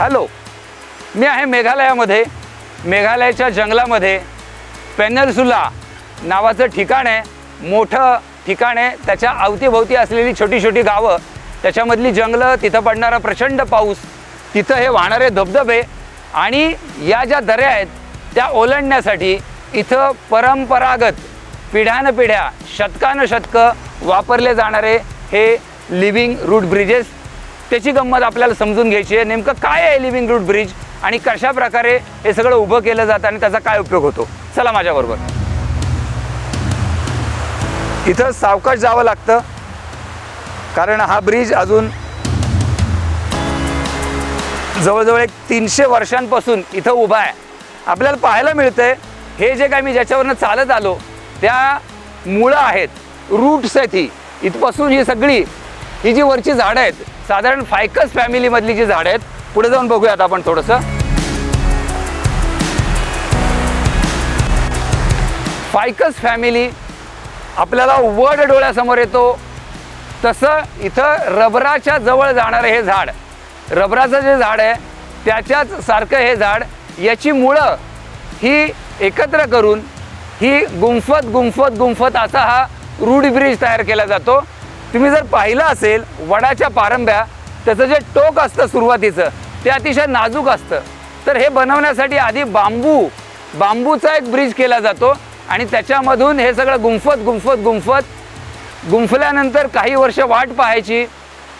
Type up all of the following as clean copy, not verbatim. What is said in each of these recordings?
Hello, मी आहे मेघालयामध्ये. मेघालयाच्या जंगलामध्ये peninsula नावाचं ठिकाण आहे, मोठं ठिकाण आहे. त्याच्या अवतीभोवती असलेली छोटी छोटी गावं, त्याच्यामधली जंगलं, तिथं पडणारा प्रचंड पाऊस, तिथं हे वाहणारे धबधबे आणि या ज्या दऱ्या आहेत त्या ओलांडण्यासाठी इथं परंपरागत पिढ्यानपिढ्या शतकानुशतकं वापरले जाणारे हे लिव्हिंग रूट ब्रिजेस. त्याची गंमत आपल्याला समजून घ्यायची आहे. नेमकं काय आहे लिव्हिंग रूट ब्रिज आणि कशा प्रकारे हे सगळं उभं केलं जातं आणि त्याचा काय उपयोग होतो. चला माझ्याबरोबर. इथं सावकाश जावं लागतं कारण हा ब्रिज अजून जवळजवळ 300 वर्षांपासून इथं उभा आहे. आपल्याला पाहायला मिळतंय हे जे काय मी ज्याच्यावरनं चालत आलो त्या मुळं आहेत, रूट्स आहेत. इथपासून ही सगळी ही जी वरची झाडं आहेत, साधारण फायकस फॅमिलीमधली जी झाडं आहेत. पुढे जाऊन बघूयात आपण थोडंसं. फायकस फॅमिली आपल्याला वड डोळ्यासमोर येतो. तसं इथं रबराच्या जवळ जाणारं हे झाड, रबराचं जे झाड आहे त्याच्याच सारखं हे झाड, याची मुळं ही एकत्र करून ही गुंफत गुंफत गुंफत असा हा रूट ब्रिज तयार केला जातो. तुम्ही जर पाहिलं असेल वडाच्या पारंब्या, त्याचं जे टोक असतं सुरुवातीचं ते अतिशय नाजूक असतं. तर हे बनवण्यासाठी आधी बांबूचा एक ब्रिज केला जातो आणि त्याच्यामधून हे सगळं गुंफत गुंफत गुंफत गुंफल्यानंतर काही वर्ष वाट पाहायची.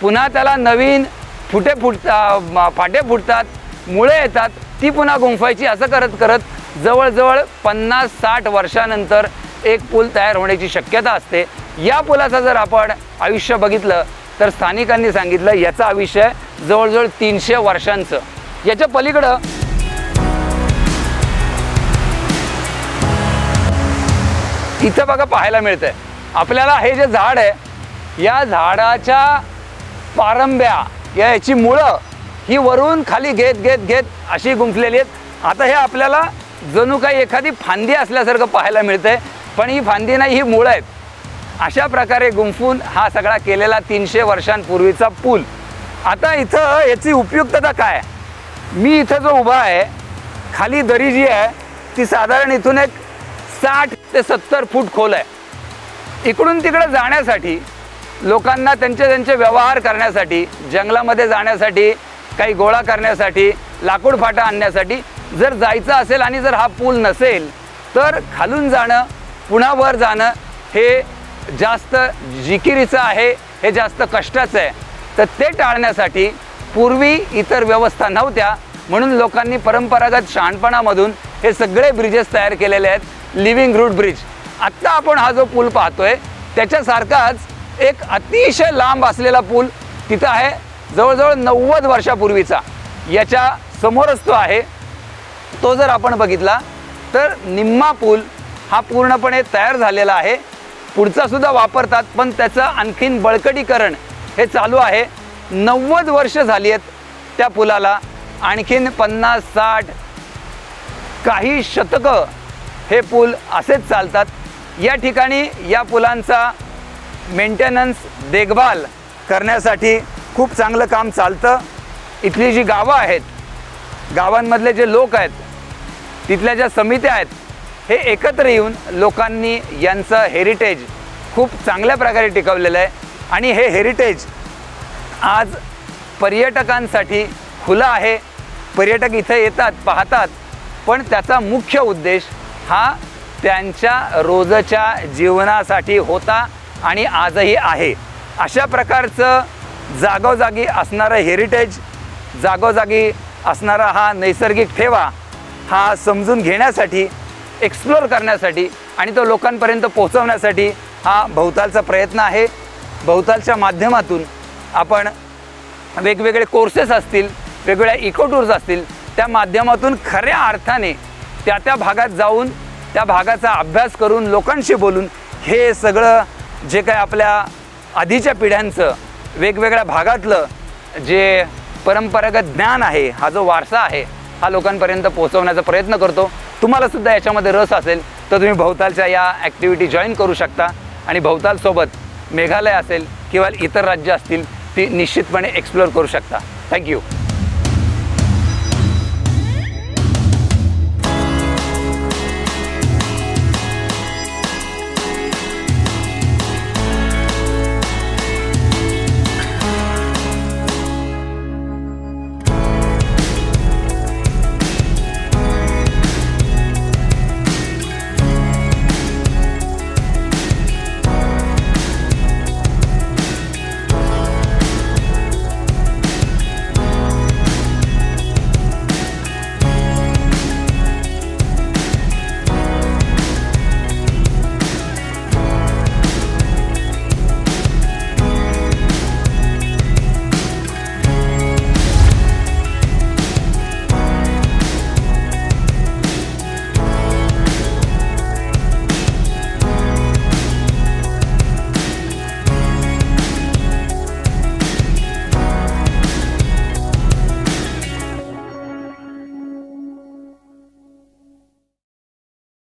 पुन्हा त्याला नवीन फाटे फुटतात, मुळे येतात, ती पुन्हा गुंफायची. असं करत करत जवळजवळ 50-60 वर्षानंतर एक पूल तयार होण्याची शक्यता असते. या पुलाचं जर आपण आयुष्य बघितलं तर स्थानिकांनी सांगितलं याचं आयुष्य जवळजवळ 300 वर्षांचं. याच्या पलीकडं इथं बघा पाहायला मिळतंय आपल्याला हे जे झाड आहे या झाडाच्या पारंब्या, याची मुळं ही वरून खाली घेत घेत घेत अशी गुंफलेली आहेत. आता हे आपल्याला जणू काही एखादी फांदी असल्यासारखं पाहायला मिळतंय, पण ही फांदी नाही, ही मुळं आहेत. अशा प्रकारे गुंफून हा सगळा केलेला 300 वर्षांपूर्वीचा पूल. आता इथं याची उपयुक्तता काय? मी इथं जो उभा आहे, खाली दरी जी आहे ती साधारण इथून एक 60 ते 70 फूट खोल आहे. इकडून तिकडे जाण्यासाठी, लोकांना त्यांचे व्यवहार करण्यासाठी, जंगलामध्ये जाण्यासाठी, काही गोळा करण्यासाठी, लाकूड फाटा आणण्यासाठी जर जायचं असेल आणि जर हा पूल नसेल तर खालून जाणं पुन्हा वर जाणं हे जास्त जिकिरीचं आहे, हे जास्त कष्टाचं आहे. तर ते टाळण्यासाठी पूर्वी इतर व्यवस्था नव्हत्या, म्हणून लोकांनी परंपरागत शहाणपणामधून हे सगळे ब्रिजेस तयार केलेले आहेत. Living root bridge. आत्ता आपण हा जो पूल पाहतोय त्याच्यासारखाच एक अतिशय लांब असलेला पूल तिथं आहे, जवळजवळ 90 वर्षापूर्वीचा. याच्या समोरच तो आहे. तो जर आपण बघितला तर निम्मा पूल हा पूर्णपणे तयार झालेला आहे. पुढचा सुद्धा वापरतात, पण त्याचं आणखीन बळकटीकरण हे चालू आहे. 90 वर्ष झाली आहेत त्या पुलाला. आणखीन 50-60 काही शतकं हे पूल असेच चालतात. या ठिकाणी या पुलांचा मेंटेनन्स, देखभाल करण्यासाठी खूप चांगलं काम चालतं. इथली जी गावं आहेत, गावांमधले जे लोक आहेत, तिथल्या ज्या समित्या आहेत, हे एकत्र येऊन लोकांनी यांचं हेरिटेज खूप चांगल्या प्रकारे टिकवलेलं आहे. आणि हे हेरिटेज आज पर्यटकांसाठी खुलं आहे. पर्यटक इथं येतात, पाहतात, पण त्याचा मुख्य उद्देश हा त्यांच्या रोजच्या जीवनासाठी होता आणि आजही आहे. अशा प्रकारचं जागोजागी असणारं हेरिटेज, जागोजागी असणारा हा नैसर्गिक ठेवा हा समजून घेण्यासाठी, एक्सप्लोर करण्यासाठी आणि तो लोकांपर्यंत पोहोचवण्यासाठी हा भवतालचा प्रयत्न आहे. भवतालच्या माध्यमातून आपण वेगवेगळे कोर्सेस असतील, वेगवेगळ्या इको टूर्स असतील, त्या माध्यमातून खऱ्या अर्थाने त्या भागात जाऊन त्या भागाचा अभ्यास करून लोकांशी बोलून हे सगळं जे काय आपल्या आधीच्या पिढ्यांचं वेगवेगळ्या भागातलं जे परंपरागत ज्ञान आहे, हा जो वारसा आहे, हा लोकांपर्यंत पोहोचवण्याचा प्रयत्न करतो. तुम्हाला सुद्धा याच्यामध्ये रस असेल तर तुम्ही भवतालच्या या ॲक्टिव्हिटी जॉईन करू शकता आणि भवतालसोबत मेघालय असेल किंवा इतर राज्य असतील ती निश्चितपणे एक्सप्लोर करू शकता. थँक्यू.